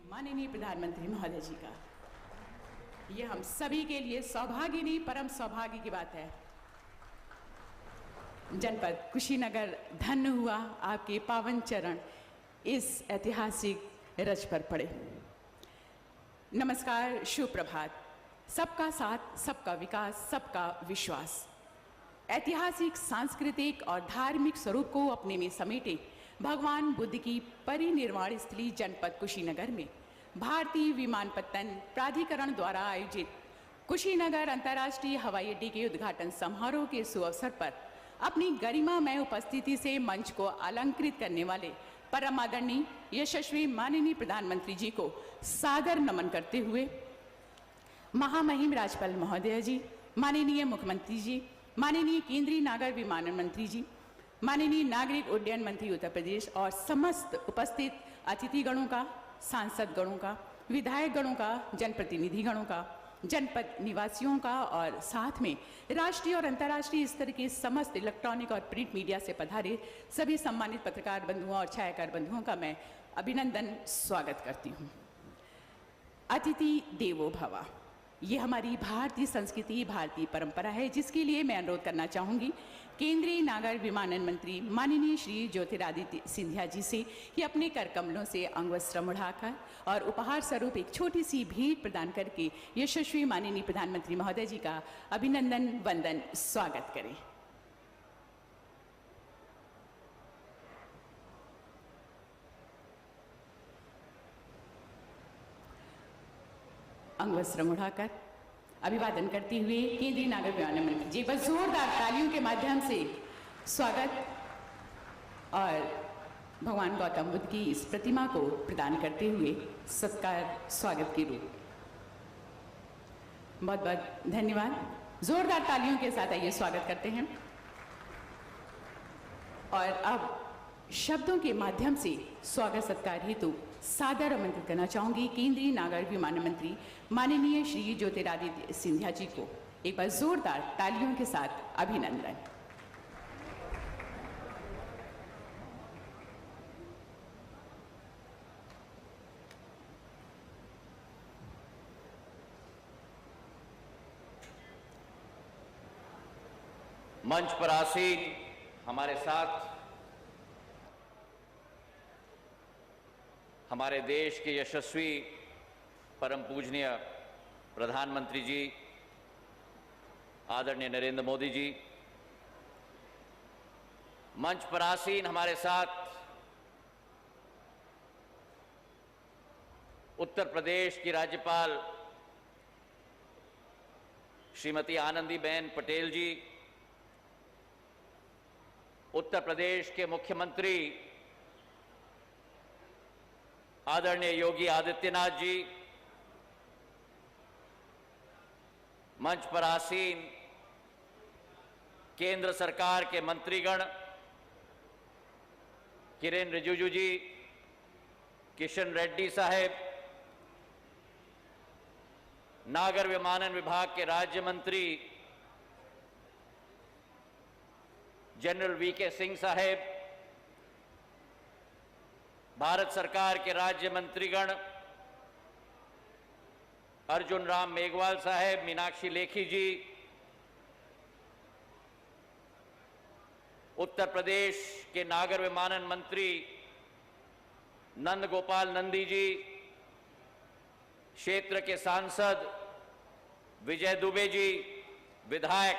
माननीय प्रधानमंत्री महोदय जी का। ये हम सभी के लिए सौभाग्य नहीं परम सौभाग्य की बात है। जनपद कुशीनगर धन्य हुआ आपके पावन चरण इस ऐतिहासिक रज पर पड़े। नमस्कार, शुभ प्रभात। सबका साथ, सबका विकास, सबका विश्वास। ऐतिहासिक, सांस्कृतिक और धार्मिक स्वरूप को अपने में समेटे भगवान बुद्ध की परिनिर्वाण स्थली जनपद कुशीनगर में भारतीय विमानपत्तन प्राधिकरण द्वारा आयोजित कुशीनगर अंतर्राष्ट्रीय हवाई अड्डे के उद्घाटन समारोह के सुअवसर पर अपनी गरिमामय उपस्थिति से मंच को अलंकृत करने वाले परम आदरणीय यशस्वी माननीय प्रधानमंत्री जी को सादर नमन करते हुए महामहिम राज्यपाल महोदय जी, माननीय मुख्यमंत्री जी, माननीय केंद्रीय नागर विमानन मंत्री जी, माननीय नागरिक उड्डयन मंत्री उत्तर प्रदेश और समस्त उपस्थित अतिथिगणों का, सांसद गणों का, विधायक गणों का, जनप्रतिनिधि गणों का, जनपद निवासियों का और साथ में राष्ट्रीय और अंतर्राष्ट्रीय स्तर के समस्त इलेक्ट्रॉनिक और प्रिंट मीडिया से पधारे सभी सम्मानित पत्रकार बंधुओं और छायाकार बंधुओं का मैं अभिनंदन स्वागत करती हूँ। अतिथि देवो भव, ये हमारी भारतीय संस्कृति, भारतीय परंपरा है, जिसके लिए मैं अनुरोध करना चाहूँगी केंद्रीय नागर विमानन मंत्री माननीय श्री ज्योतिरादित्य सिंधिया जी से कि अपने कर कमलों से अंगवस्त्र उड़ाकर और उपहार स्वरूप एक छोटी सी भेंट प्रदान करके यशस्वी माननीय प्रधानमंत्री महोदय जी का अभिनंदन वंदन स्वागत करें। अंगवस्त्र उड़ाकर अभिवादन करते हुए केंद्रीय नागर विमानन मंत्री जी बस जोरदार तालियों के माध्यम से स्वागत और भगवान गौतम बुद्ध की इस प्रतिमा को प्रदान करते हुए सत्कार स्वागत के रूप। बहुत बहुत धन्यवाद। जोरदार तालियों के साथ आइए स्वागत करते हैं। और अब शब्दों के माध्यम से स्वागत सत्कार हेतु सादर आमंत्रित करना चाहूंगी केंद्रीय नागर विमानन मंत्री माननीय श्री ज्योतिरादित्य सिंधिया जी को। एक बार जोरदार तालियों के साथ अभिनंदन। मंच पर आसीन हमारे साथ हमारे देश के यशस्वी परम पूजनीय प्रधानमंत्री जी आदरणीय नरेंद्र मोदी जी, मंच पर आसीन हमारे साथ उत्तर प्रदेश की राज्यपाल श्रीमती आनंदीबेन पटेल जी, उत्तर प्रदेश के मुख्यमंत्री आदरणीय योगी आदित्यनाथ जी, मंच पर आसीन केंद्र सरकार के मंत्रीगण किरेन रिजिजू जी, किशन रेड्डी साहेब, नागर विमानन विभाग के राज्य मंत्री जनरल वीके सिंह साहेब, भारत सरकार के राज्य मंत्रीगण अर्जुन राम मेघवाल साहेब, मीनाक्षी लेखी जी, उत्तर प्रदेश के नागर विमानन मंत्री नंद गोपाल नंदी जी, क्षेत्र के सांसद विजय दुबे जी, विधायक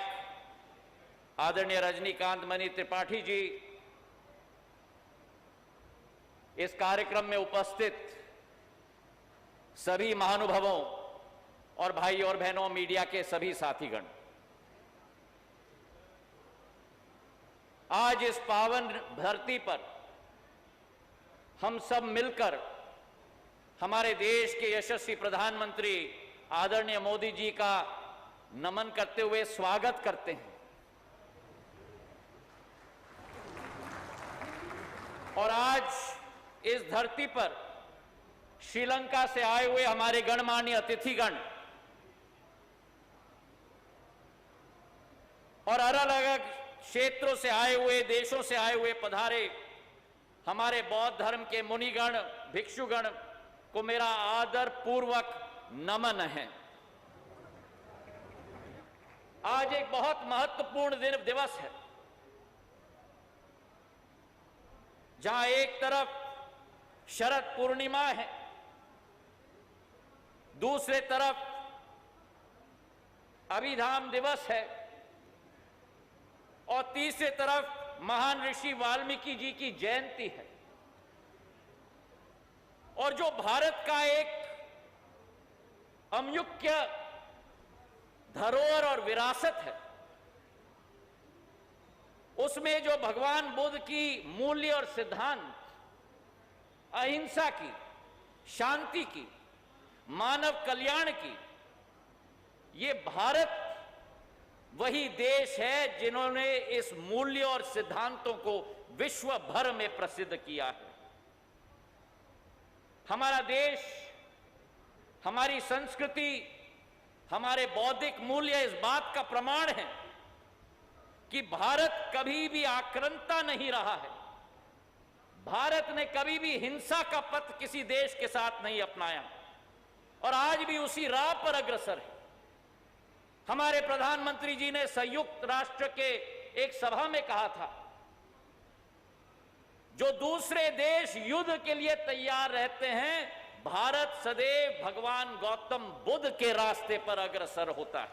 आदरणीय रजनीकांत मणि त्रिपाठी जी, इस कार्यक्रम में उपस्थित सभी महानुभावों और भाई और बहनों, मीडिया के सभी साथीगण, आज इस पावन धरती पर हम सब मिलकर हमारे देश के यशस्वी प्रधानमंत्री आदरणीय मोदी जी का नमन करते हुए स्वागत करते हैं। और आज इस धरती पर श्रीलंका से आए हुए हमारे गणमान्य अतिथिगण और अलग अलग क्षेत्रों से आए हुए, देशों से आए हुए पधारे हमारे बौद्ध धर्म के मुनिगण, भिक्षुगण, को मेरा आदर पूर्वक नमन है। आज एक बहुत महत्वपूर्ण दिवस है, जहां एक तरफ शरद पूर्णिमा है, दूसरे तरफ अभिधाम दिवस है और तीसरे तरफ महान ऋषि वाल्मीकि जी की जयंती है। और जो भारत का एक अमूल्य धरोहर और विरासत है, उसमें जो भगवान बुद्ध की मूल्य और सिद्धांत, अहिंसा की, शांति की, मानव कल्याण की, ये भारत वही देश है जिन्होंने इस मूल्य और सिद्धांतों को विश्व भर में प्रसिद्ध किया है। हमारा देश, हमारी संस्कृति, हमारे बौद्धिक मूल्य इस बात का प्रमाण है कि भारत कभी भी आक्रांता नहीं रहा है। भारत ने कभी भी हिंसा का पथ किसी देश के साथ नहीं अपनाया और आज भी उसी राह पर अग्रसर है। हमारे प्रधानमंत्री जी ने संयुक्त राष्ट्र के एक सभा में कहा था, जो दूसरे देश युद्ध के लिए तैयार रहते हैं, भारत सदैव भगवान गौतम बुद्ध के रास्ते पर अग्रसर होता है।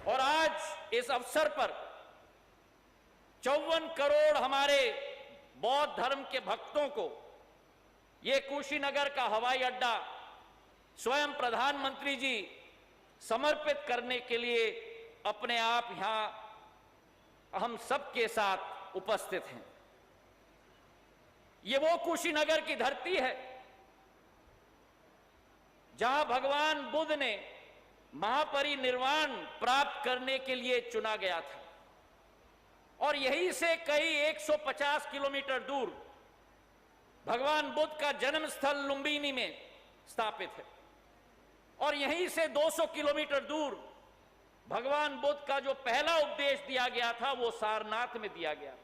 और आज इस अवसर पर 54 करोड़ हमारे बौद्ध धर्म के भक्तों को ये कुशीनगर का हवाई अड्डा स्वयं प्रधानमंत्री जी समर्पित करने के लिए अपने आप यहां हम सबके साथ उपस्थित हैं। ये वो कुशीनगर की धरती है जहां भगवान बुद्ध ने महापरिनिर्वाण प्राप्त करने के लिए चुना गया था और यहीं से कई 150 किलोमीटर दूर भगवान बुद्ध का जन्म स्थल लुम्बिनी में स्थापित है और यहीं से 200 किलोमीटर दूर भगवान बुद्ध का जो पहला उपदेश दिया गया था वो सारनाथ में दिया गया था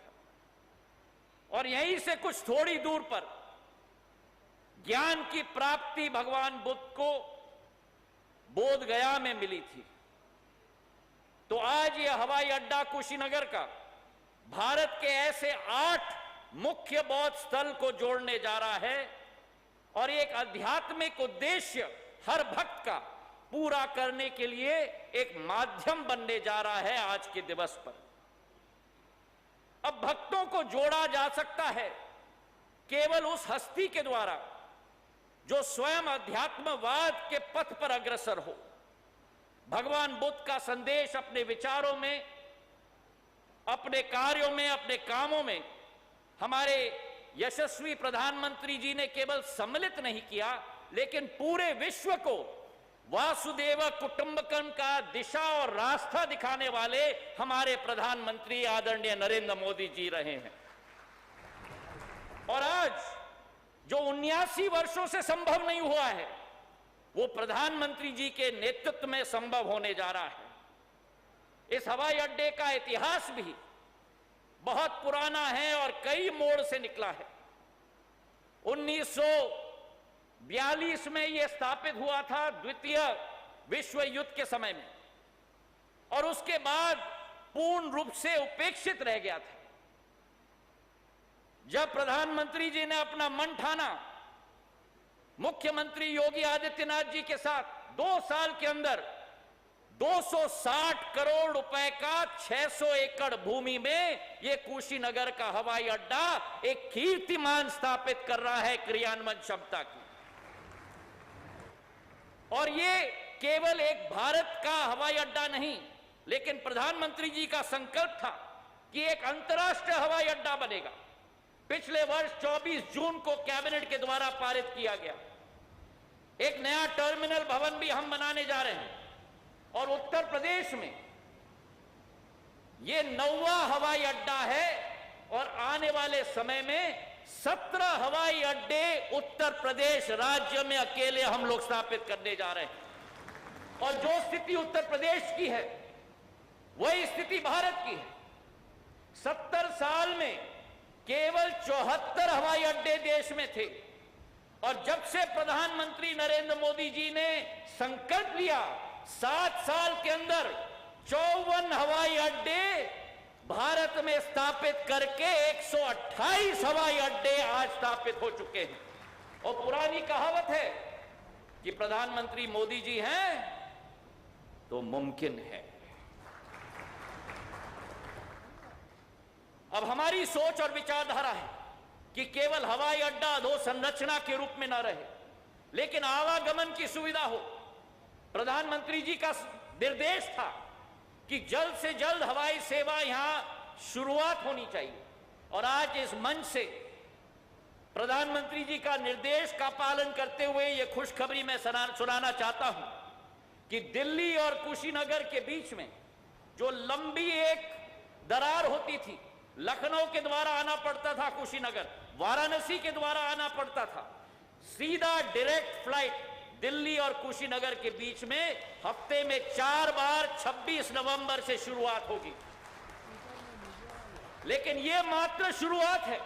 और यहीं से कुछ थोड़ी दूर पर ज्ञान की प्राप्ति भगवान बुद्ध को बोध गया में मिली थी। तो आज यह हवाई अड्डा कुशीनगर का भारत के ऐसे 8 मुख्य बौद्ध स्थल को जोड़ने जा रहा है और एक आध्यात्मिक उद्देश्य हर भक्त का पूरा करने के लिए एक माध्यम बनने जा रहा है आज के दिवस पर। अब भक्तों को जोड़ा जा सकता है केवल उस हस्ती के द्वारा जो स्वयं अध्यात्मवाद के पथ पर अग्रसर हो, भगवान बुद्ध का संदेश अपने विचारों में, अपने कार्यों में, अपने कामों में हमारे यशस्वी प्रधानमंत्री जी ने केवल सम्मिलित नहीं किया, लेकिन पूरे विश्व को वासुदेव कुटुंबकम का दिशा और रास्ता दिखाने वाले हमारे प्रधानमंत्री आदरणीय नरेंद्र मोदी जी रहे हैं। और आज जो 79 वर्षों से संभव नहीं हुआ है, वो प्रधानमंत्री जी के नेतृत्व में संभव होने जा रहा है। इस हवाई अड्डे का इतिहास भी बहुत पुराना है और कई मोड़ से निकला है। 1942 में यह स्थापित हुआ था द्वितीय विश्व युद्ध के समय में और उसके बाद पूर्ण रूप से उपेक्षित रह गया था। जब प्रधानमंत्री जी ने अपना मन ठाना, मुख्यमंत्री योगी आदित्यनाथ जी के साथ 2 साल के अंदर 260 करोड़ रुपए का 600 एकड़ भूमि में यह कुशीनगर का हवाई अड्डा एक कीर्तिमान स्थापित कर रहा है क्रियान्वयन क्षमता की। और ये केवल एक भारत का हवाई अड्डा नहीं, लेकिन प्रधानमंत्री जी का संकल्प था कि एक अंतर्राष्ट्रीय हवाई अड्डा बनेगा। पिछले वर्ष 24 जून को कैबिनेट के द्वारा पारित किया गया। एक नया टर्मिनल भवन भी हम बनाने जा रहे हैं और उत्तर प्रदेश में यह 9वां हवाई अड्डा है और आने वाले समय में 17 हवाई अड्डे उत्तर प्रदेश राज्य में अकेले हम लोग स्थापित करने जा रहे हैं। और जो स्थिति उत्तर प्रदेश की है वही स्थिति भारत की है। 70 साल में केवल 74 हवाई अड्डे देश में थे और जब से प्रधानमंत्री नरेंद्र मोदी जी ने संकल्प लिया 7 साल के अंदर 54 हवाई अड्डे भारत में स्थापित करके 128 हवाई अड्डे आज स्थापित हो चुके हैं। और पुरानी कहावत है कि प्रधानमंत्री मोदी जी हैं तो मुमकिन है। अब हमारी सोच और विचारधारा है कि केवल हवाई अड्डा अधोसंरचना के रूप में न रहे, लेकिन आवागमन की सुविधा हो। प्रधानमंत्री जी का निर्देश था कि जल्द से जल्द हवाई सेवा यहां शुरुआत होनी चाहिए, और आज इस मंच से प्रधानमंत्री जी का निर्देश का पालन करते हुए यह खुशखबरी मैं सुनाना चाहता हूं कि दिल्ली और कुशीनगर के बीच में जो लंबी एक दरार होती थी, लखनऊ के द्वारा आना पड़ता था कुशीनगर, वाराणसी के द्वारा आना पड़ता था, सीधा डायरेक्ट फ्लाइट दिल्ली और कुशीनगर के बीच में हफ्ते में 4 बार 26 नवंबर से शुरुआत होगी। लेकिन यह मात्र शुरुआत है।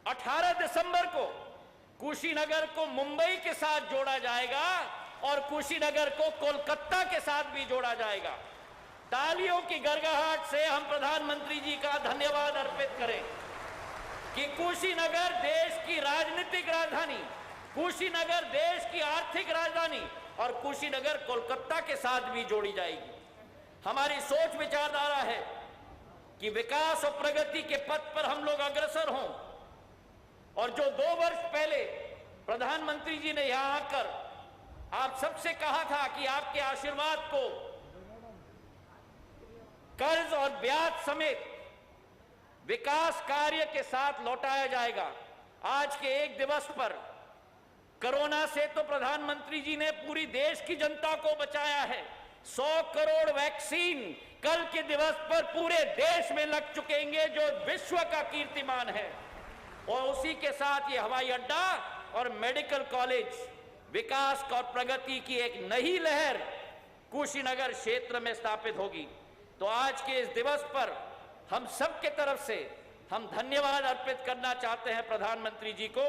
18 दिसंबर को कुशीनगर को मुंबई के साथ जोड़ा जाएगा और कुशीनगर को कोलकाता के साथ भी जोड़ा जाएगा। तालियों की गड़गड़ाहट से हम प्रधानमंत्री जी का धन्यवाद अर्पित करें कि कुशीनगर देश की राजनीतिक राजधानी, कुशीनगर देश की आर्थिक राजधानी और कुशीनगर कोलकाता के साथ भी जोड़ी जाएगी। हमारी सोच विचारधारा है कि विकास और प्रगति के पथ पर हम लोग अग्रसर हों, और जो 2 वर्ष पहले प्रधानमंत्री जी ने यहां आकर आप सबसे कहा था कि आपके आशीर्वाद को कर्ज और ब्याज समेत विकास कार्य के साथ लौटाया जाएगा। आज के एक दिवस पर कोरोना से तो प्रधानमंत्री जी ने पूरी देश की जनता को बचाया है। 100 करोड़ वैक्सीन कल के दिवस पर पूरे देश में लग चुकेंगे, जो विश्व का कीर्तिमान है। और उसी के साथ ये हवाई अड्डा और मेडिकल कॉलेज, विकास और प्रगति की एक नई लहर कुशीनगर क्षेत्र में स्थापित होगी। तो आज के इस दिवस पर हम सबके तरफ से हम धन्यवाद अर्पित करना चाहते हैं प्रधानमंत्री जी को।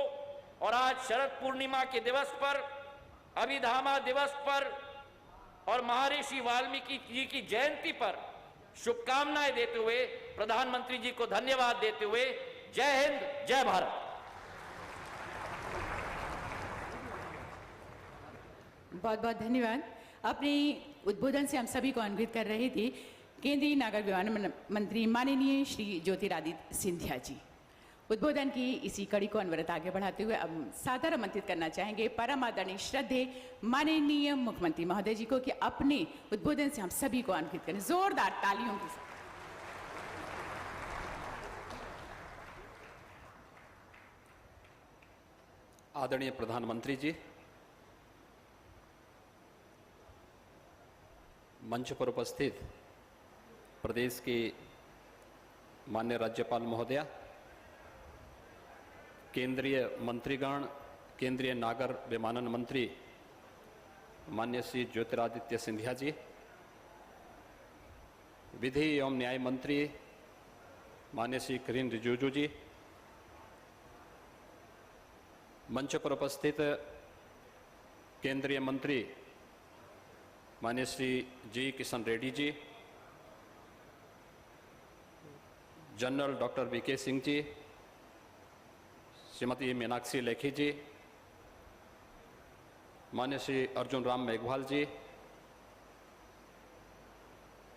और आज शरद पूर्णिमा के दिवस पर, अभिधामा दिवस पर और महर्षि वाल्मीकि जी की जयंती पर शुभकामनाएं देते हुए, प्रधानमंत्री जी को धन्यवाद देते हुए, जय हिंद, जय भारत। बहुत बहुत धन्यवाद। अपने उद्बोधन से हम सभी को अन्वित कर रहे थे केंद्रीय नागर विमानन मंत्री माननीय श्री ज्योतिरादित्य सिंधिया जी। उद्बोधन की इसी कड़ी को अनवरत आगे बढ़ाते हुए अब सादर आमंत्रित करना चाहेंगे परम आदरणीय श्रद्धेय माननीय मुख्यमंत्री महोदय जी को कि अपने उद्बोधन से हम सभी को अन्वित करें जोरदार तालियों के साथ। आदरणीय प्रधानमंत्री जी, मंच पर उपस्थित प्रदेश के माननीय राज्यपाल महोदया, केंद्रीय मंत्रीगण, केंद्रीय नागर विमानन मंत्री माननीय श्री ज्योतिरादित्य सिंधिया जी, विधि एवं न्याय मंत्री माननीय श्री किरेन रिजिजू जी, मंच पर उपस्थित केंद्रीय मंत्री माननीय श्री जी Kishan Reddy ji, general doctor VK Singh ji, Shrimati Meenakshi Lekhi जी, माननीय श्री अर्जुन राम मेघवाल जी,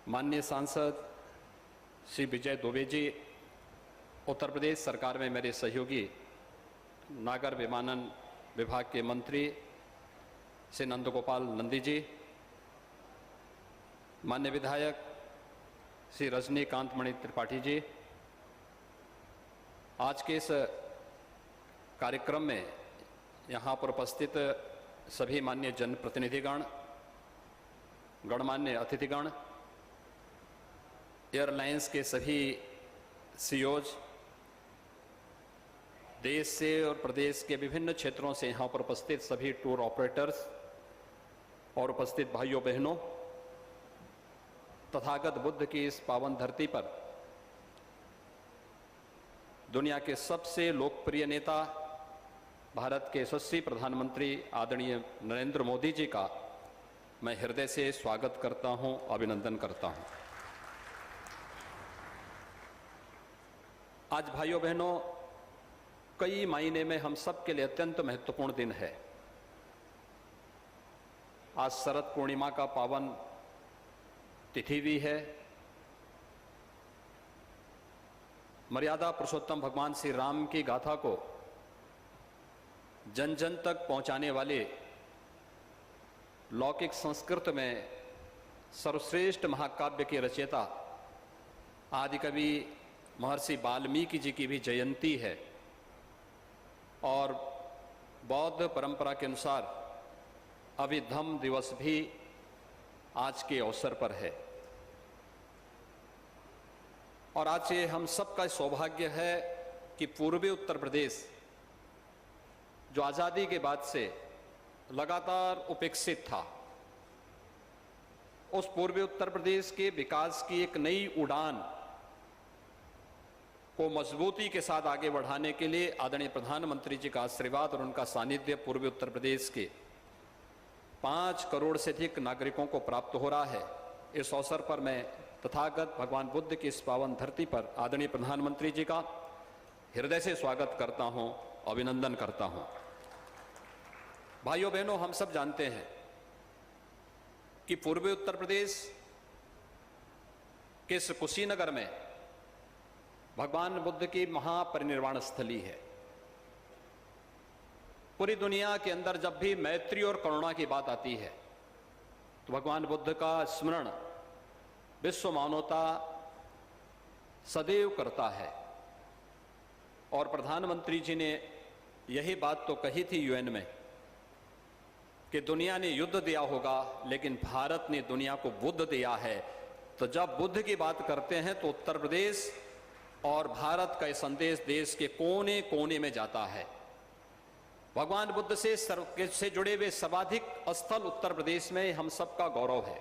माननीय सांसद श्री विजय दुबे जी, उत्तर प्रदेश सरकार में मेरे सहयोगी नागर विमानन विभाग के मंत्री श्री नंदगोपाल नंदी जी, माननीय विधायक श्री रजनीकांत मणि त्रिपाठी जी, आज के इस कार्यक्रम में यहाँ पर उपस्थित सभी माननीय जनप्रतिनिधिगण, गणमान्य अतिथिगण, एयरलाइंस के सभी सीईओज, देश से और प्रदेश के विभिन्न क्षेत्रों से यहाँ पर उपस्थित सभी टूर ऑपरेटर्स और उपस्थित भाइयों बहनों, तथागत बुद्ध की इस पावन धरती पर दुनिया के सबसे लोकप्रिय नेता भारत के यशस्वी प्रधानमंत्री आदरणीय नरेंद्र मोदी जी का मैं हृदय से स्वागत करता हूं, अभिनंदन करता हूं। आज भाइयों बहनों, कई मायने में हम सब के लिए अत्यंत महत्वपूर्ण दिन है। आज शरद पूर्णिमा का पावन तिथि भी है। मर्यादा पुरुषोत्तम भगवान श्री राम की गाथा को जन जन तक पहुंचाने वाले लौकिक संस्कृत में सर्वश्रेष्ठ महाकाव्य के रचयिता आदिकवि महर्षि वाल्मीकि जी की भी जयंती है और बौद्ध परंपरा के अनुसार अभिधम्म दिवस भी आज के अवसर पर है। और आज ये हम सबका सौभाग्य है कि पूर्वी उत्तर प्रदेश, जो आज़ादी के बाद से लगातार उपेक्षित था, उस पूर्वी उत्तर प्रदेश के विकास की एक नई उड़ान को मजबूती के साथ आगे बढ़ाने के लिए आदरणीय प्रधानमंत्री जी का आशीर्वाद और उनका सानिध्य पूर्वी उत्तर प्रदेश के 5 करोड़ से अधिक नागरिकों को प्राप्त हो रहा है। इस अवसर पर मैं तथागत भगवान बुद्ध की इस पावन धरती पर आदरणीय प्रधानमंत्री जी का हृदय से स्वागत करता हूं, अभिनंदन करता हूं। भाइयों बहनों, हम सब जानते हैं कि पूर्वी उत्तर प्रदेश के इस कुशीनगर में भगवान बुद्ध की महापरिनिर्वाण स्थली है। पूरी दुनिया के अंदर जब भी मैत्री और करुणा की बात आती है तो भगवान बुद्ध का स्मरण विश्व मानवता सदैव करता है। और प्रधानमंत्री जी ने यही बात तो कही थी यूएन में कि दुनिया ने युद्ध दिया होगा लेकिन भारत ने दुनिया को बुद्ध दिया है। तो जब बुद्ध की बात करते हैं तो उत्तर प्रदेश और भारत का संदेश देश के कोने कोने में जाता है। भगवान बुद्ध से जुड़े हुए सर्वाधिक स्थल उत्तर प्रदेश में हम सबका गौरव है।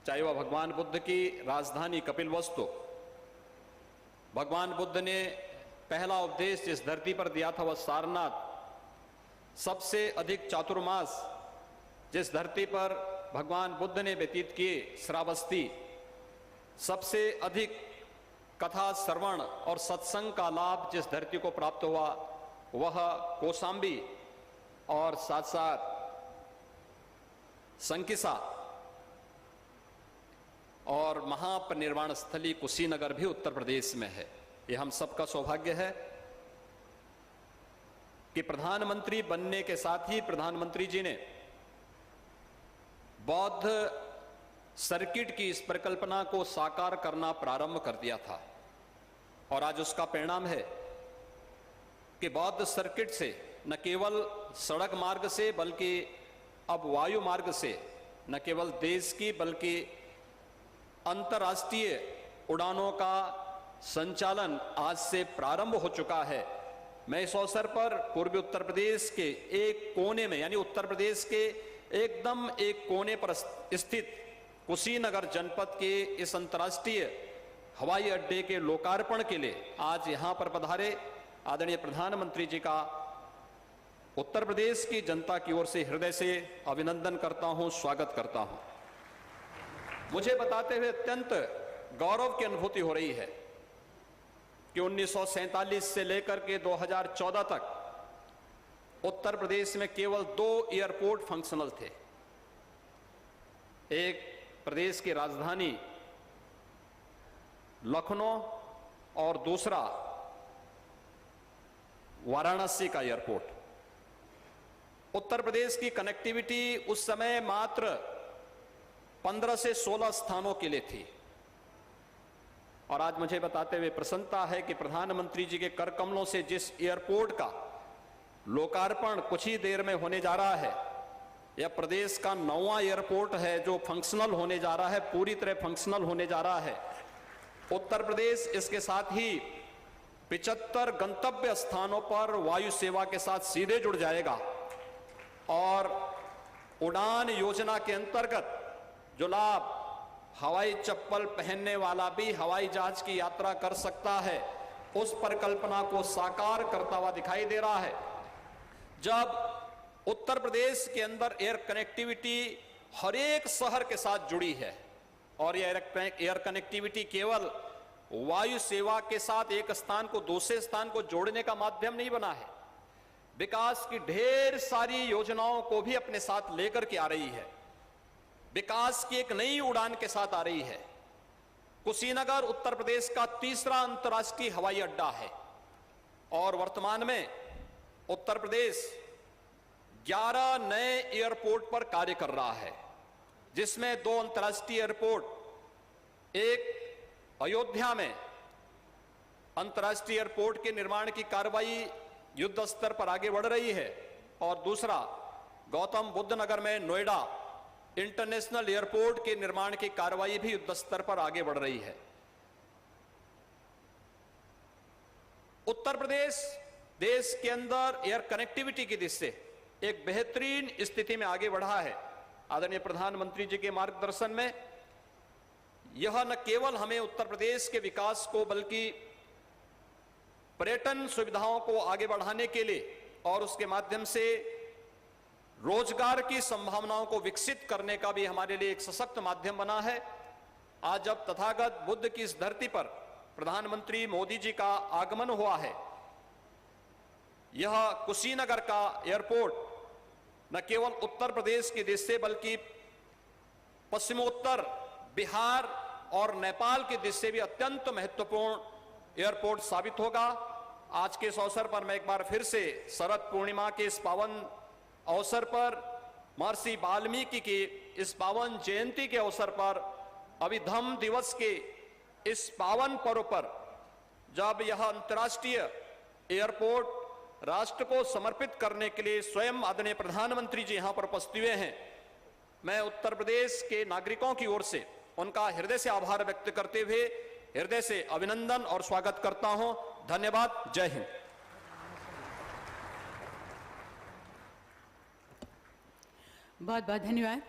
चाहे वह भगवान बुद्ध की राजधानी कपिलवस्तु, भगवान बुद्ध ने पहला उपदेश जिस धरती पर दिया था वह सारनाथ, सबसे अधिक चातुर्मास जिस धरती पर भगवान बुद्ध ने व्यतीत किए श्रावस्ती, सबसे अधिक कथा श्रवण और सत्संग का लाभ जिस धरती को प्राप्त हुआ वह कौशाम्बी और साथ साथ संकिसा और महापरिनिर्वाण स्थली कुशीनगर भी उत्तर प्रदेश में है। यह हम सबका सौभाग्य है कि प्रधानमंत्री बनने के साथ ही प्रधानमंत्री जी ने बौद्ध सर्किट की इस परिकल्पना को साकार करना प्रारंभ कर दिया था। और आज उसका परिणाम है कि बौद्ध सर्किट से न केवल सड़क मार्ग से बल्कि अब वायु मार्ग से न केवल देश की बल्कि अंतर्राष्ट्रीय उड़ानों का संचालन आज से प्रारंभ हो चुका है। मैं इस अवसर पर पूर्वी उत्तर प्रदेश के एक कोने में, यानी उत्तर प्रदेश के एकदम एक कोने पर स्थित कुशीनगर जनपद के इस अंतर्राष्ट्रीय हवाई अड्डे के लोकार्पण के लिए आज यहां पर पधारे आदरणीय प्रधानमंत्री जी का उत्तर प्रदेश की जनता की ओर से हृदय से अभिनंदन करता हूं, स्वागत करता हूं। मुझे बताते हुए अत्यंत गौरव की अनुभूति हो रही है कि 1947 से लेकर के 2014 तक उत्तर प्रदेश में केवल 2 एयरपोर्ट फंक्शनल थे। एक प्रदेश की राजधानी लखनऊ और दूसरा वाराणसी का एयरपोर्ट। उत्तर प्रदेश की कनेक्टिविटी उस समय मात्र 15 से 16 स्थानों के लिए थी। और आज मुझे बताते हुए प्रसन्नता है कि प्रधानमंत्री जी के कर कमलों से जिस एयरपोर्ट का लोकार्पण कुछ ही देर में होने जा रहा है, यह प्रदेश का 9वां एयरपोर्ट है जो फंक्शनल होने जा रहा है, पूरी तरह फंक्शनल होने जा रहा है। उत्तर प्रदेश इसके साथ ही 75 गंतव्य स्थानों पर वायु सेवा के साथ सीधे जुड़ जाएगा। और उड़ान योजना के अंतर्गत जो लाभ हवाई चप्पल पहनने वाला भी हवाई जहाज की यात्रा कर सकता है, उस परिकल्पना को साकार करता हुआ दिखाई दे रहा है। जब उत्तर प्रदेश के अंदर एयर कनेक्टिविटी हर एक शहर के साथ जुड़ी है और यह एयर कनेक्टिविटी केवल वायु सेवा के साथ एक स्थान को दूसरे स्थान को जोड़ने का माध्यम नहीं बना है, विकास की ढेर सारी योजनाओं को भी अपने साथ लेकर के आ रही है, विकास की एक नई उड़ान के साथ आ रही है। कुशीनगर उत्तर प्रदेश का तीसरा अंतर्राष्ट्रीय हवाई अड्डा है और वर्तमान में उत्तर प्रदेश 11 नए एयरपोर्ट पर कार्य कर रहा है, जिसमें 2 अंतर्राष्ट्रीय एयरपोर्ट, एक अयोध्या में अंतर्राष्ट्रीय एयरपोर्ट के निर्माण की कार्रवाई युद्ध स्तर पर आगे बढ़ रही है और दूसरा गौतम बुद्ध नगर में नोएडा इंटरनेशनल एयरपोर्ट के निर्माण की कार्रवाई भी युद्ध स्तर पर आगे बढ़ रही है। उत्तर प्रदेश देश के अंदर एयर कनेक्टिविटी की दृष्टि से एक बेहतरीन स्थिति में आगे बढ़ा है। आदरणीय प्रधानमंत्री जी के मार्गदर्शन में यह न केवल हमें उत्तर प्रदेश के विकास को बल्कि पर्यटन सुविधाओं को आगे बढ़ाने के लिए और उसके माध्यम से रोजगार की संभावनाओं को विकसित करने का भी हमारे लिए एक सशक्त माध्यम बना है। आज जब तथागत बुद्ध की इस धरती पर प्रधानमंत्री मोदी जी का आगमन हुआ है, यह कुशीनगर का एयरपोर्ट न केवल उत्तर प्रदेश की दृष्टि से बल्कि पश्चिमोत्तर बिहार और नेपाल की दृष्टि से भी अत्यंत महत्वपूर्ण एयरपोर्ट साबित होगा। आज के इस अवसर पर मैं एक बार फिर से शरद पूर्णिमा के इस पावन अवसर पर, महर्षि वाल्मीकि की इस पावन जयंती के अवसर पर, अभिधम्म दिवस के इस पावन पर्व पर जब यह अंतर्राष्ट्रीय एयरपोर्ट राष्ट्र को समर्पित करने के लिए स्वयं आदरणीय प्रधानमंत्री जी यहां पर उपस्थित हुए हैं, मैं उत्तर प्रदेश के नागरिकों की ओर से उनका हृदय से आभार व्यक्त करते हुए हृदय से अभिनंदन और स्वागत करता हूं। धन्यवाद। जय हिंद। बहुत बहुत धन्यवाद।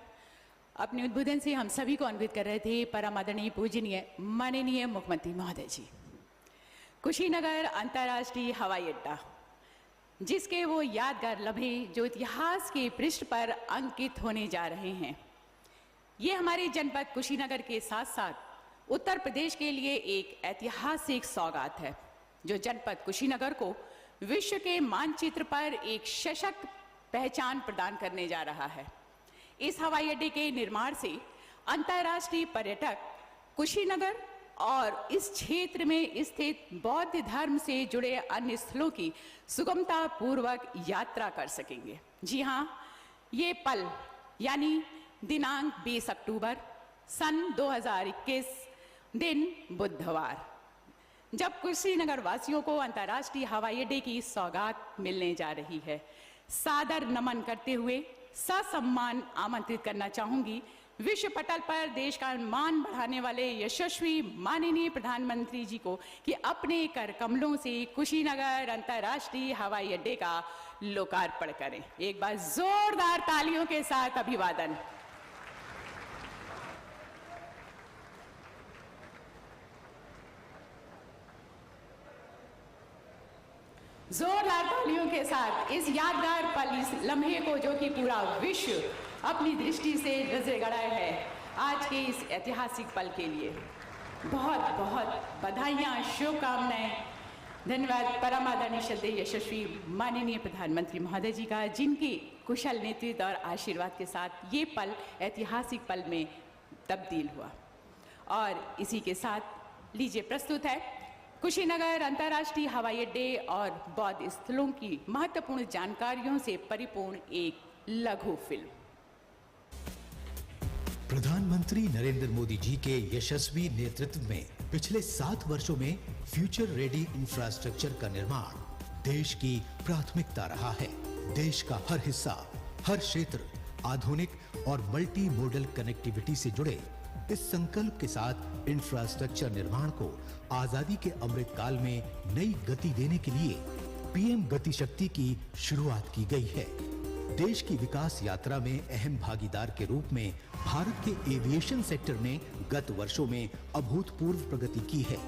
अपने उद्बोधन से हम सभी को अन्वित कर रहे थे परम आदरणीय पूजनीय माननीय मुख्यमंत्री महोदय जी। कुशीनगर अंतर्राष्ट्रीय हवाई अड्डा, जिसके वो यादगार लम्हे जो इतिहास के पृष्ठ पर अंकित होने जा रहे हैं, ये हमारे जनपद कुशीनगर के साथ साथ उत्तर प्रदेश के लिए एक ऐतिहासिक सौगात है, जो जनपद कुशीनगर को विश्व के मानचित्र पर एक सशक्त पहचान प्रदान करने जा रहा है। इस हवाई अड्डे के निर्माण से अंतर्राष्ट्रीय पर्यटक कुशीनगर और इस क्षेत्र में स्थित बौद्ध धर्म से जुड़े अन्य स्थलों की सुगमता पूर्वक यात्रा कर सकेंगे। जी हाँ, ये पल यानी दिनांक 20 अक्टूबर सन 2021 दिन बुधवार, जब कुशीनगर वासियों को अंतर्राष्ट्रीय हवाई अड्डे की सौगात मिलने जा रही है, सादर नमन करते हुए ससम्मान आमंत्रित करना चाहूंगी विश्व पटल पर देश का मान बढ़ाने वाले यशस्वी माननीय प्रधानमंत्री जी को कि अपने कर कमलों से कुशीनगर अंतर्राष्ट्रीय हवाई अड्डे का लोकार्पण करें। एक बार जोरदार तालियों के साथ अभिवादन। जोरदार तालियों के साथ इस यादगार पल, इस लम्हे को जो कि पूरा विश्व अपनी दृष्टि से नजर गड़ाए है, आज के इस ऐतिहासिक पल के लिए बहुत बहुत बधाइयाँ, शुभकामनाएं। धन्यवाद परम आदरणीय श्रद्धेय यशस्वी माननीय प्रधानमंत्री महोदय जी का, जिनकी कुशल नेतृत्व और आशीर्वाद के साथ ये पल ऐतिहासिक पल में तब्दील हुआ। और इसी के साथ लीजिए प्रस्तुत है कुशीनगर अंतर्राष्ट्रीय हवाई अड्डे और बौद्ध स्थलों की महत्वपूर्ण जानकारियों से परिपूर्ण एक लघु फिल्म। प्रधानमंत्री नरेंद्र मोदी जी के यशस्वी नेतृत्व में पिछले 7 वर्षों में फ्यूचर रेडी इंफ्रास्ट्रक्चर का निर्माण देश की प्राथमिकता रहा है। देश का हर हिस्सा, हर क्षेत्र आधुनिक और मल्टी मोडल कनेक्टिविटी से जुड़े। इस संकल्प के साथ इंफ्रास्ट्रक्चर निर्माण को आजादी के अमृत काल में नई गति देने के लिए पीएम गति शक्ति की शुरुआत की गई है। देश की विकास यात्रा में अहम भागीदार के रूप में भारत के एविएशन सेक्टर ने गत वर्षों में अभूतपूर्व प्रगति की है।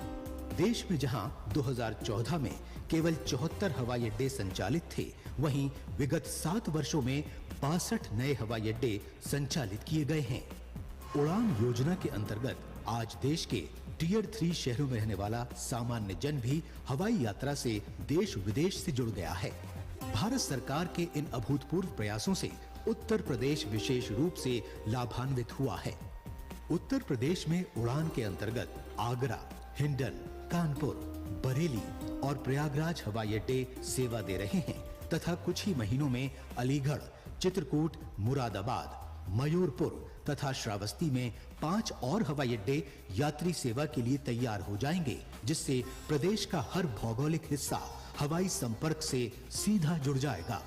देश में जहां 2014 में केवल 74 हवाई अड्डे संचालित थे, वहीं विगत 7 वर्षों में 62 नए हवाई अड्डे संचालित किए गए हैं। उड़ान योजना के अंतर्गत आज देश के टियर 3 शहरों में रहने वाला सामान्य जन भी हवाई यात्रा से देश विदेश से जुड़ गया है। भारत सरकार के इन अभूतपूर्व प्रयासों से उत्तर प्रदेश विशेष रूप से लाभान्वित हुआ है। उत्तर प्रदेश में उड़ान के अंतर्गत आगरा, हिंडन, कानपुर, बरेली और प्रयागराज हवाई अड्डे सेवा दे रहे हैं तथा कुछ ही महीनों में अलीगढ़, चित्रकूट, मुरादाबाद, मयूरपुर तथा श्रावस्ती में 5 और हवाई अड्डे यात्री सेवा के लिए तैयार हो जाएंगे, जिससे प्रदेश का हर भौगोलिक हिस्सा हवाई संपर्क से सीधा जुड़ जाएगा।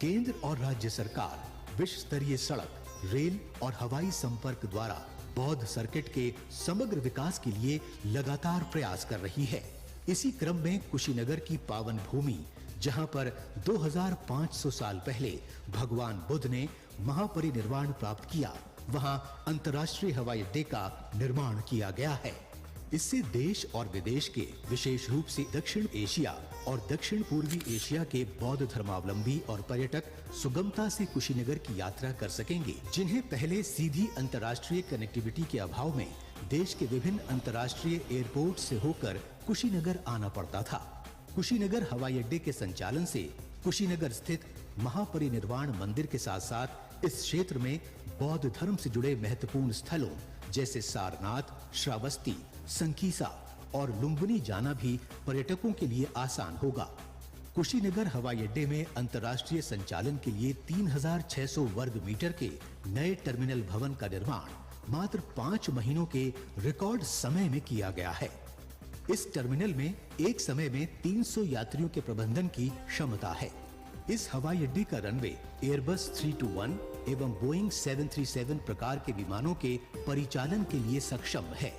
केंद्र और राज्य सरकार विश्व स्तरीय सड़क, रेल और हवाई संपर्क द्वारा बौद्ध सर्किट के समग्र विकास के लिए लगातार प्रयास कर रही है। इसी क्रम में कुशीनगर की पावन भूमि, जहां पर 2500 साल पहले भगवान बुद्ध ने महापरिनिर्वाण प्राप्त किया, वहां अंतर्राष्ट्रीय हवाई अड्डे का निर्माण किया गया है। इससे देश और विदेश के, विशेष रूप से दक्षिण एशिया और दक्षिण पूर्वी एशिया के बौद्ध धर्मावलंबी और पर्यटक सुगमता से कुशीनगर की यात्रा कर सकेंगे, जिन्हें पहले सीधी अंतर्राष्ट्रीय कनेक्टिविटी के अभाव में देश के विभिन्न अंतर्राष्ट्रीय एयरपोर्ट से होकर कुशीनगर आना पड़ता था। कुशीनगर हवाई अड्डे के संचालन से कुशीनगर स्थित महापरिनिर्वाण मंदिर के साथ साथ इस क्षेत्र में बौद्ध धर्म से जुड़े महत्वपूर्ण स्थलों जैसे सारनाथ, श्रावस्ती, संकीसा और लुम्बिनी जाना भी पर्यटकों के लिए आसान होगा। कुशीनगर हवाई अड्डे में अंतर्राष्ट्रीय संचालन के लिए 3600 वर्ग मीटर के नए टर्मिनल भवन का निर्माण मात्र 5 महीनों के रिकॉर्ड समय में किया गया है। इस टर्मिनल में एक समय में 300 यात्रियों के प्रबंधन की क्षमता है। इस हवाई अड्डे का रनवे एयरबस 321 एवं बोइंग 737 प्रकार के विमानों के परिचालन के लिए सक्षम है।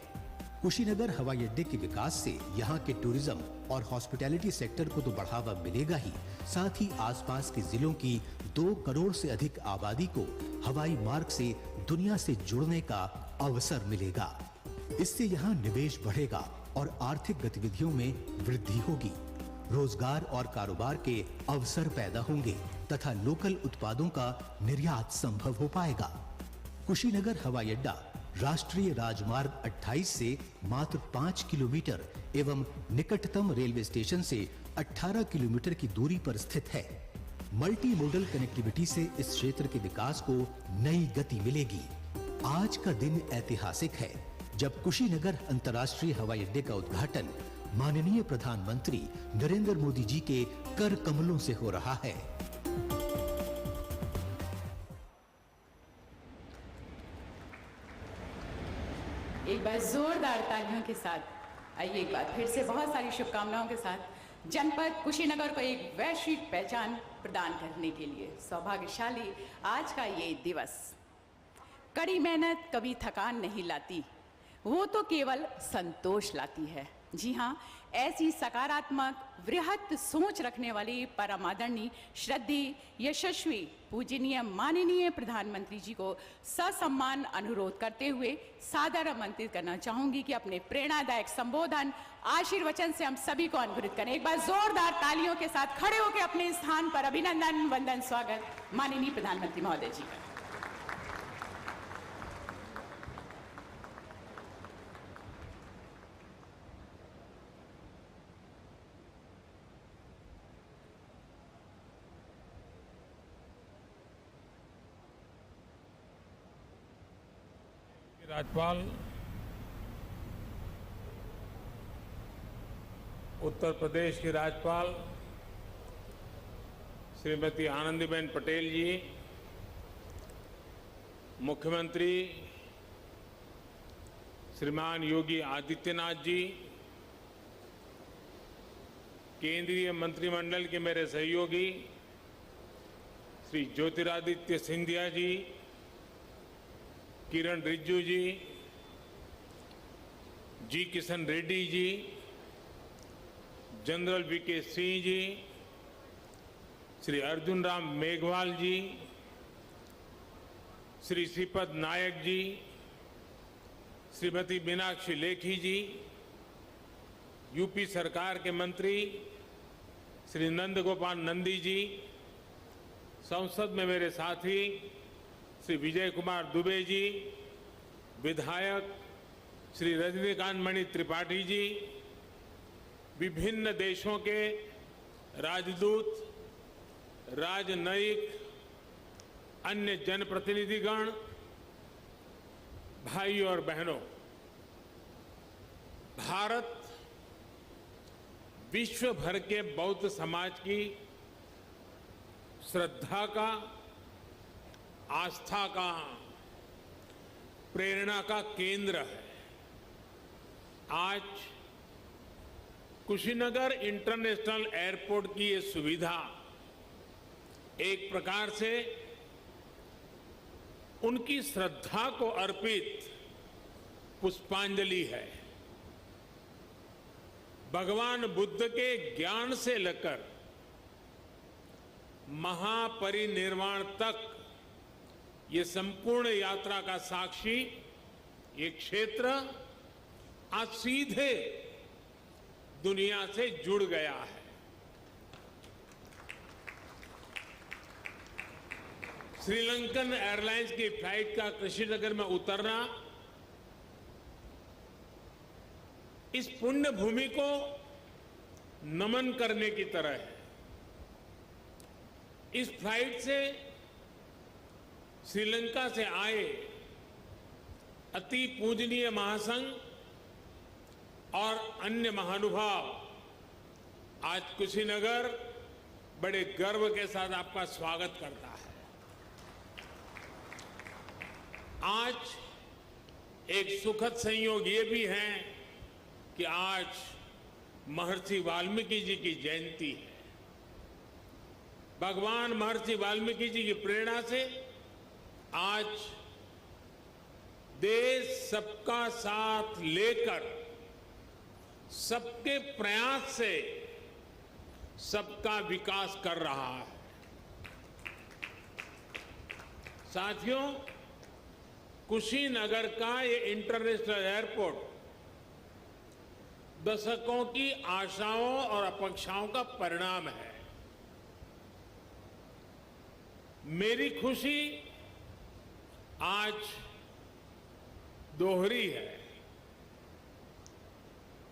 कुशीनगर हवाई अड्डे के विकास से यहाँ के टूरिज्म और हॉस्पिटैलिटी सेक्टर को तो बढ़ावा मिलेगा ही, साथ ही आसपास के जिलों की 2 करोड़ से अधिक आबादी को हवाई मार्ग से दुनिया से जुड़ने का अवसर मिलेगा। इससे यहाँ निवेश बढ़ेगा और आर्थिक गतिविधियों में वृद्धि होगी। रोजगार और कारोबार के अवसर पैदा होंगे तथा लोकल उत्पादों का निर्यात संभव हो पाएगा। कुशीनगर हवाई अड्डा राष्ट्रीय राजमार्ग 28 से मात्र 5 किलोमीटर एवं निकटतम रेलवे स्टेशन से 18 किलोमीटर की दूरी पर स्थित है। मल्टी मोडल कनेक्टिविटी से इस क्षेत्र के विकास को नई गति मिलेगी। आज का दिन ऐतिहासिक है जब कुशीनगर अंतर्राष्ट्रीय हवाई अड्डे का उद्घाटन माननीय प्रधानमंत्री नरेंद्र मोदी जी के कर कमलों से हो रहा है। एक बार जोरदार तालियों के साथ आइए एक बार फिर से बहुत सारी शुभकामनाओं के साथ जनपद कुशीनगर को एक वैश्विक पहचान प्रदान करने के लिए सौभाग्यशाली आज का ये दिवस। कड़ी मेहनत कभी थकान नहीं लाती, वो तो केवल संतोष लाती है। जी हाँ, ऐसी सकारात्मक वृहत सोच रखने वाली परम आदरणीय श्रद्धेय यशस्वी पूजनीय माननीय प्रधानमंत्री जी को ससम्मान अनुरोध करते हुए सादर आमंत्रित करना चाहूंगी कि अपने प्रेरणादायक संबोधन आशीर्वचन से हम सभी को अनुग्रहित करें। एक बार जोरदार तालियों के साथ खड़े होकर अपने स्थान पर अभिनंदन वंदन स्वागत माननीय प्रधानमंत्री महोदय जी का। राज्यपाल उत्तर प्रदेश की राज्यपाल श्रीमती आनंदीबेन पटेल जी, मुख्यमंत्री श्रीमान योगी आदित्यनाथ जी, केंद्रीय मंत्रिमंडल के मेरे सहयोगी श्री ज्योतिरादित्य सिंधिया जी, किरण रिजिजू जी किशन रेड्डी जी, जनरल वीके सिंह जी, श्री अर्जुन राम मेघवाल जी, श्री श्रीपद नायक जी, श्रीमती मीनाक्षी लेखी जी, यूपी सरकार के मंत्री श्री नंद गोपाल नंदी जी, संसद में मेरे साथी श्री विजय कुमार दुबे जी, विधायक श्री रजनीकांत मणि त्रिपाठी जी, विभिन्न देशों के राजदूत, राजनयिक, अन्य जनप्रतिनिधिगण, भाई और बहनों, भारत विश्व भर के बौद्ध समाज की श्रद्धा का, आस्था का, प्रेरणा का केंद्र है। आज कुशीनगर इंटरनेशनल एयरपोर्ट की ये सुविधा एक प्रकार से उनकी श्रद्धा को अर्पित पुष्पांजलि है। भगवान बुद्ध के ज्ञान से लेकर महापरिनिर्वाण तक ये संपूर्ण यात्रा का साक्षी ये क्षेत्र आज सीधे दुनिया से जुड़ गया है। श्रीलंकन एयरलाइंस की फ्लाइट का कुशीनगर में उतरना इस पुण्य भूमि को नमन करने की तरह है। इस फ्लाइट से श्रीलंका से आए अति पूजनीय महासंघ और अन्य महानुभाव आज कुशीनगर बड़े गर्व के साथ आपका स्वागत करता है। आज एक सुखद संयोग ये भी है कि आज महर्षि वाल्मीकि जी की जयंती है। भगवान महर्षि वाल्मीकि जी की प्रेरणा से आज देश सबका साथ लेकर सबके प्रयास से सबका विकास कर रहा है। साथियों, कुशीनगर का ये इंटरनेशनल एयरपोर्ट दशकों की आशाओं और अपेक्षाओं का परिणाम है। मेरी खुशी आज दोहरी है।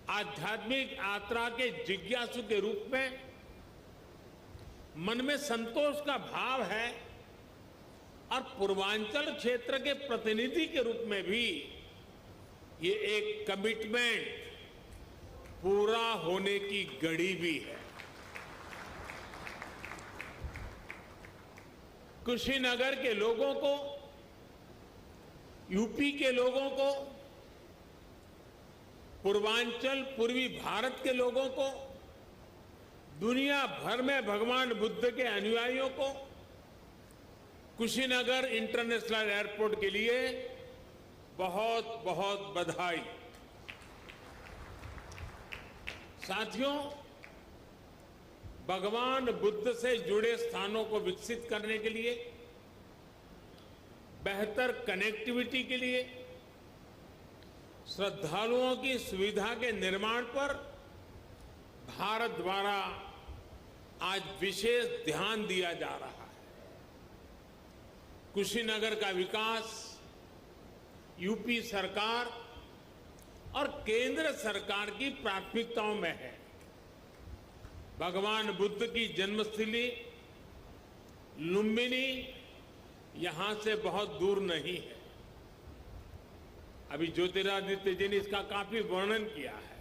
आध्यात्मिक यात्रा के जिज्ञासु के रूप में मन में संतोष का भाव है और पूर्वांचल क्षेत्र के प्रतिनिधि के रूप में भी ये एक कमिटमेंट पूरा होने की घड़ी भी है। कुशीनगर के लोगों को, यूपी के लोगों को, पूर्वांचल पूर्वी भारत के लोगों को, दुनिया भर में भगवान बुद्ध के अनुयायियों को कुशीनगर इंटरनेशनल एयरपोर्ट के लिए बहुत बहुत बधाई। साथियों, भगवान बुद्ध से जुड़े स्थानों को विकसित करने के लिए, बेहतर कनेक्टिविटी के लिए, श्रद्धालुओं की सुविधा के निर्माण पर भारत द्वारा आज विशेष ध्यान दिया जा रहा है। कुशीनगर का विकास यूपी सरकार और केंद्र सरकार की प्राथमिकताओं में है। भगवान बुद्ध की जन्मस्थली लुम्बिनी यहां से बहुत दूर नहीं है। अभी ज्योतिरादित्य जी ने इसका काफी वर्णन किया है,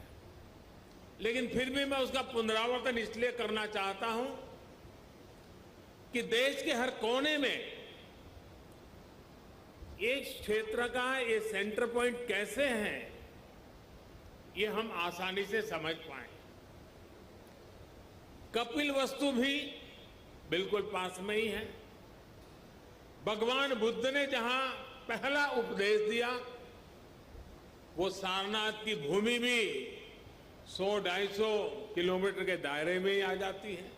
लेकिन फिर भी मैं उसका पुनरावर्तन इसलिए करना चाहता हूं कि देश के हर कोने में एक क्षेत्र का ये सेंटर पॉइंट कैसे हैं, ये हम आसानी से समझ पाएं। कपिलवस्तु भी बिल्कुल पास में ही है। भगवान बुद्ध ने जहां पहला उपदेश दिया, वो सारनाथ की भूमि भी 100-250 किलोमीटर के दायरे में ही आ जाती है।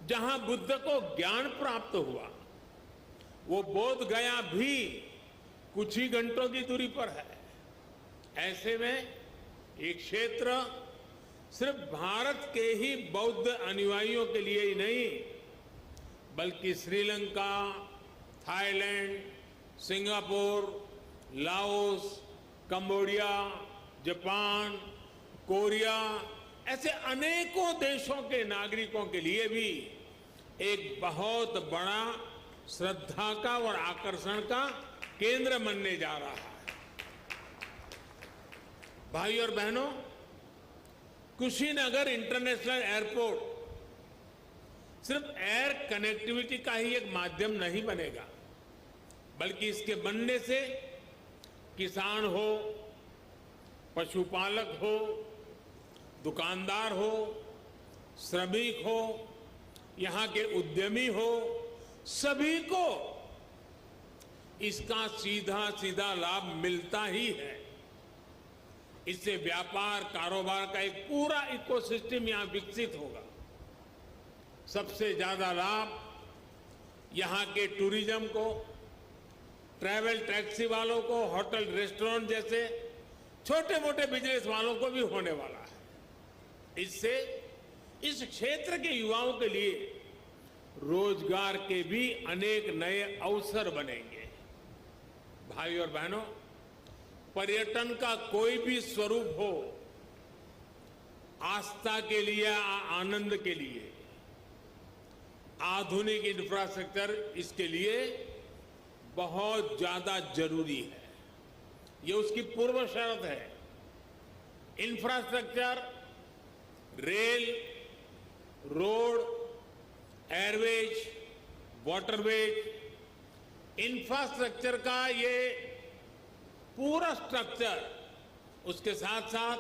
जहां बुद्ध को ज्ञान प्राप्त हुआ, वो बोध गया भी कुछ ही घंटों की दूरी पर है। ऐसे में ये क्षेत्र सिर्फ भारत के ही बौद्ध अनुयायियों के लिए ही नहीं, बल्कि Sri Lanka, Thailand, Singapore, Laos, Cambodia, Japan, Korea ऐसे अनेकों देशों के नागरिकों के लिए भी एक बहुत बड़ा श्रद्धा का और आकर्षण का केंद्र बनने जा रहा है। भाई और बहनों, कुशीनगर इंटरनेशनल एयरपोर्ट सिर्फ एयर कनेक्टिविटी का ही एक माध्यम नहीं बनेगा, बल्कि इसके बनने से किसान हो, पशुपालक हो, दुकानदार हो, श्रमिक हो, यहाँ के उद्यमी हो, सभी को इसका सीधा सीधा लाभ मिलता ही है। इससे व्यापार कारोबार का एक पूरा इकोसिस्टम यहाँ विकसित होगा। सबसे ज्यादा लाभ यहाँ के टूरिज्म को, ट्रैवल टैक्सी वालों को, होटल रेस्टोरेंट जैसे छोटे मोटे बिजनेस वालों को भी होने वाला है। इससे इस क्षेत्र के युवाओं के लिए रोजगार के भी अनेक नए अवसर बनेंगे। भाई और बहनों, पर्यटन का कोई भी स्वरूप हो, आस्था के लिए, आनंद के लिए आधुनिक इंफ्रास्ट्रक्चर इसके लिए बहुत ज्यादा जरूरी है। ये उसकी पूर्व शर्त है। Infrastructure, rail, road, Airways, waterways, infrastructure का ये पूरा स्ट्रक्चर, उसके साथ साथ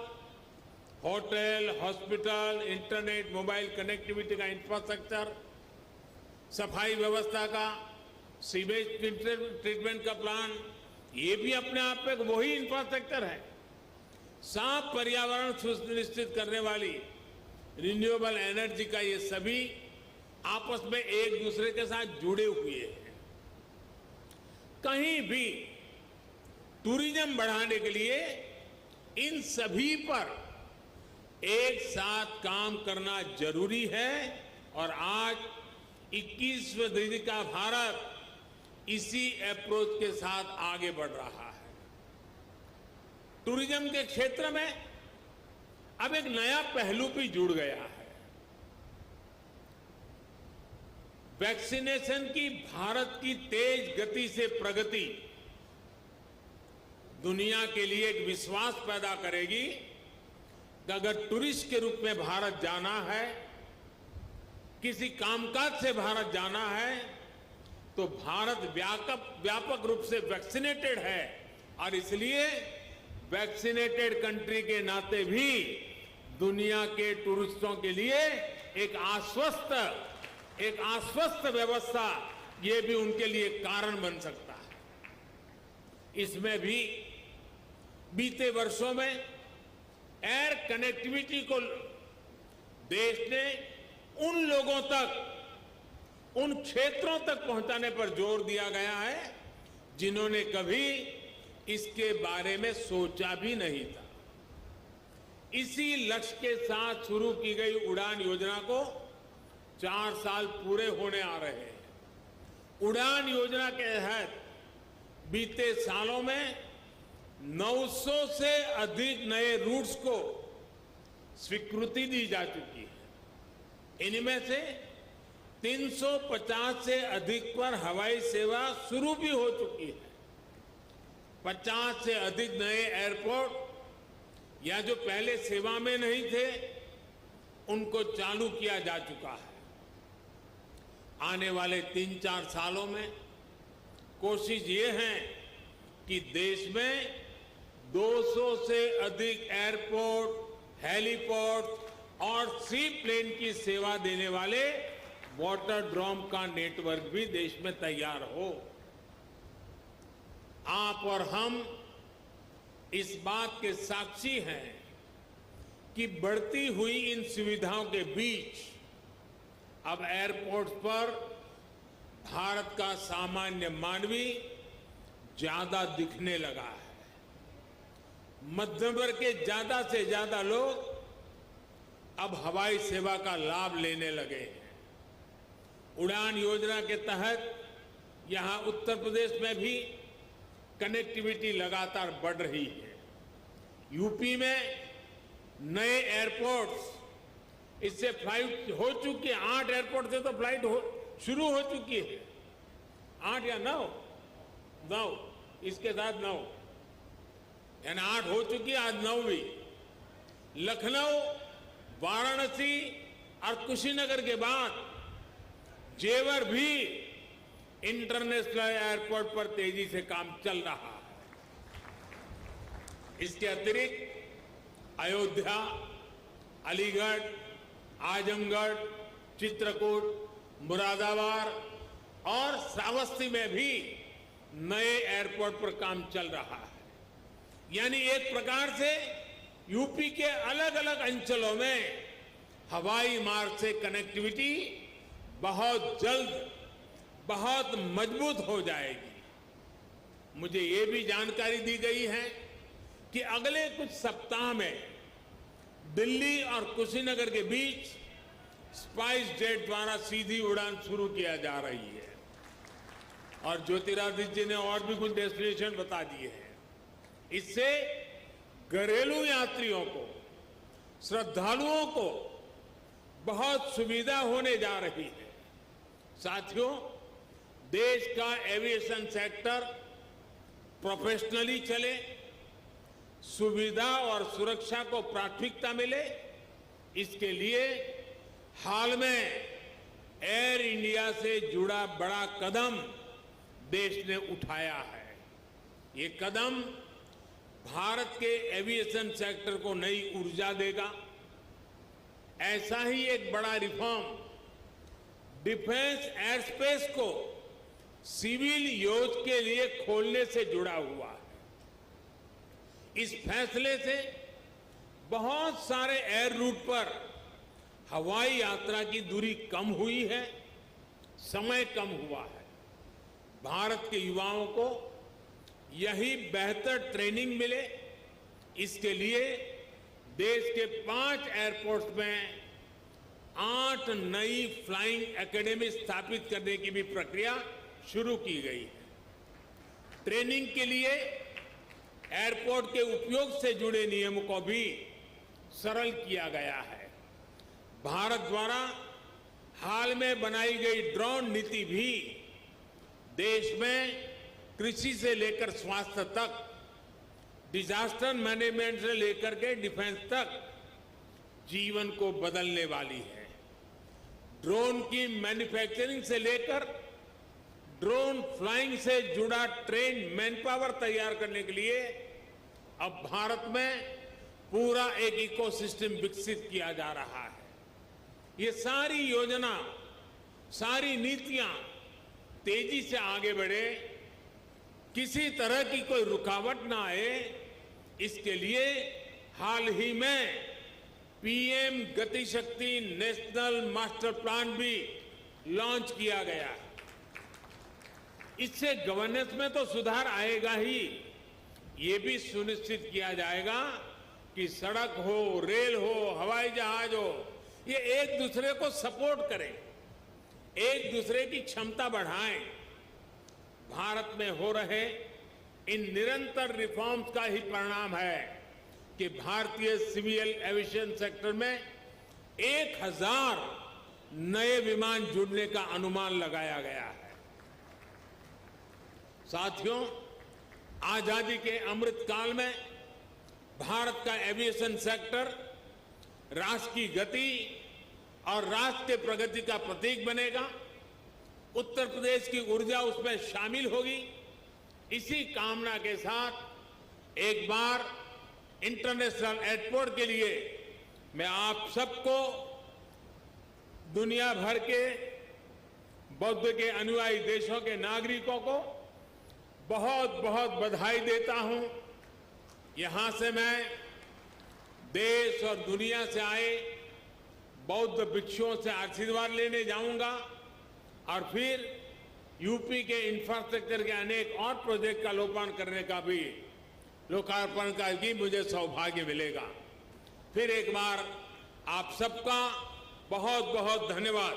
hotel, hospital, internet, mobile connectivity का इंफ्रास्ट्रक्चर, सफाई व्यवस्था का, सीवेज ट्रीटमेंट का प्लान, ये भी अपने आप में वही इंफ्रास्ट्रक्चर है। साफ पर्यावरण सुनिश्चित करने वाली रिन्यूएबल एनर्जी का ये सभी आपस में एक दूसरे के साथ जुड़े हुए हैं। कहीं भी टूरिज्म बढ़ाने के लिए इन सभी पर एक साथ काम करना जरूरी है और आज 21वीं सदी का भारत इसी अप्रोच के साथ आगे बढ़ रहा है। टूरिज्म के क्षेत्र में अब एक नया पहलू भी जुड़ गया है। वैक्सीनेशन की भारत की तेज गति से प्रगति दुनिया के लिए एक विश्वास पैदा करेगी कि अगर टूरिस्ट के रूप में भारत जाना है, किसी कामकाज से भारत जाना है, तो भारत व्यापक रूप से वैक्सीनेटेड है और इसलिए वैक्सीनेटेड कंट्री के नाते भी दुनिया के टूरिस्टों के लिए एक आश्वस्त व्यवस्था ये भी उनके लिए कारण बन सकता है। इसमें भी बीते वर्षों में एयर कनेक्टिविटी को देश ने उन लोगों तक, उन क्षेत्रों तक पहुंचाने पर जोर दिया गया है जिन्होंने कभी इसके बारे में सोचा भी नहीं था। इसी लक्ष्य के साथ शुरू की गई उड़ान योजना को 4 साल पूरे होने आ रहे हैं। उड़ान योजना के तहत बीते सालों में 900 से अधिक नए रूट्स को स्वीकृति दी जा चुकी है। इनमें से 350 से अधिक पर हवाई सेवा शुरू भी हो चुकी है। 50 से अधिक नए एयरपोर्ट या जो पहले सेवा में नहीं थे, उनको चालू किया जा चुका है। आने वाले 3-4 सालों में कोशिश ये है कि देश में 200 से अधिक एयरपोर्ट, हेलीपोर्ट और सी प्लेन की सेवा देने वाले वाटर ड्रोम का नेटवर्क भी देश में तैयार हो। आप और हम इस बात के साक्षी हैं कि बढ़ती हुई इन सुविधाओं के बीच अब एयरपोर्ट पर भारत का सामान्य मानवी ज्यादा दिखने लगा है। मध्यम वर्ग के ज्यादा से ज्यादा लोग अब हवाई सेवा का लाभ लेने लगे हैं। उड़ान योजना के तहत यहां उत्तर प्रदेश में भी कनेक्टिविटी लगातार बढ़ रही है। यूपी में नए एयरपोर्ट्स, इससे फ्लाइट हो चुकी है, 8 एयरपोर्ट से तो फ्लाइट शुरू हो चुकी है, 8 या 9, इसके साथ 9, यानी 8 हो चुकी है, आज 9वीं। लखनऊ, वाराणसी और कुशीनगर के बाद जेवर भी इंटरनेशनल एयरपोर्ट पर तेजी से काम चल रहा है। इसके अतिरिक्त अयोध्या, अलीगढ़, आजमगढ़, चित्रकूट, मुरादाबाद और श्रावस्ती में भी नए एयरपोर्ट पर काम चल रहा है। यानी एक प्रकार से यूपी के अलग अलग अंचलों में हवाई मार्ग से कनेक्टिविटी बहुत जल्द, बहुत मजबूत हो जाएगी। मुझे ये भी जानकारी दी गई है कि अगले कुछ सप्ताह में दिल्ली और कुशीनगर के बीच स्पाइस जेट द्वारा सीधी उड़ान शुरू किया जा रही है। और ज्योतिरादित्य जी ने और भी कुछ डेस्टिनेशन बता दिए हैं। इससे घरेलू यात्रियों को, श्रद्धालुओं को बहुत सुविधा होने जा रही है। साथियों, देश का एविएशन सेक्टर प्रोफेशनली चले, सुविधा और सुरक्षा को प्राथमिकता मिले, इसके लिए हाल में एयर इंडिया से जुड़ा बड़ा कदम देश ने उठाया है। ये कदम भारत के एविएशन सेक्टर को नई ऊर्जा देगा। ऐसा ही एक बड़ा रिफॉर्म डिफेंस एयर स्पेस को सिविल यूज के लिए खोलने से जुड़ा हुआ है। इस फैसले से बहुत सारे एयर रूट पर हवाई यात्रा की दूरी कम हुई है, समय कम हुआ है। भारत के युवाओं को यही बेहतर ट्रेनिंग मिले, इसके लिए देश के 5 एयरपोर्ट्स में 8 नई फ्लाइंग एकेडमी स्थापित करने की भी प्रक्रिया शुरू की गई है। ट्रेनिंग के लिए एयरपोर्ट के उपयोग से जुड़े नियमों को भी सरल किया गया है। भारत द्वारा हाल में बनाई गई ड्रोन नीति भी देश में कृषि से लेकर स्वास्थ्य तक, डिजास्टर मैनेजमेंट से लेकर के डिफेंस तक जीवन को बदलने वाली है। ड्रोन की मैन्युफैक्चरिंग से लेकर ड्रोन फ्लाइंग से जुड़ा ट्रेन मैनपावर तैयार करने के लिए अब भारत में पूरा एक इकोसिस्टम विकसित किया जा रहा है। ये सारी योजना, सारी नीतियां तेजी से आगे बढ़े, किसी तरह की कोई रुकावट ना आए, इसके लिए हाल ही में पीएम गति शक्ति नेशनल मास्टर प्लान भी लॉन्च किया गया है। इससे गवर्नेंस में तो सुधार आएगा ही, ये भी सुनिश्चित किया जाएगा कि सड़क हो, रेल हो, हवाई जहाज हो, ये एक दूसरे को सपोर्ट करें, एक दूसरे की क्षमता बढ़ाएं। भारत में हो रहे इन निरंतर रिफॉर्म्स का ही परिणाम है कि भारतीय सिविल एविएशन सेक्टर में 1000 नए विमान जुड़ने का अनुमान लगाया गया है। साथियों, आजादी के अमृत काल में भारत का एविएशन सेक्टर राष्ट्र की गति और राष्ट्र के प्रगति का प्रतीक बनेगा। उत्तर प्रदेश की ऊर्जा उसमें शामिल होगी। इसी कामना के साथ एक बार इंटरनेशनल एयरपोर्ट के लिए मैं आप सबको, दुनिया भर के बौद्ध के अनुयायी देशों के नागरिकों को बहुत बहुत बधाई देता हूं। यहां से मैं देश और दुनिया से आए बौद्ध भिक्षुओं से आशीर्वाद लेने जाऊंगा और फिर यूपी के इंफ्रास्ट्रक्चर के अनेक और प्रोजेक्ट का लोकार्पण का भी मुझे सौभाग्य मिलेगा। फिर एक बार आप सबका बहुत बहुत धन्यवाद।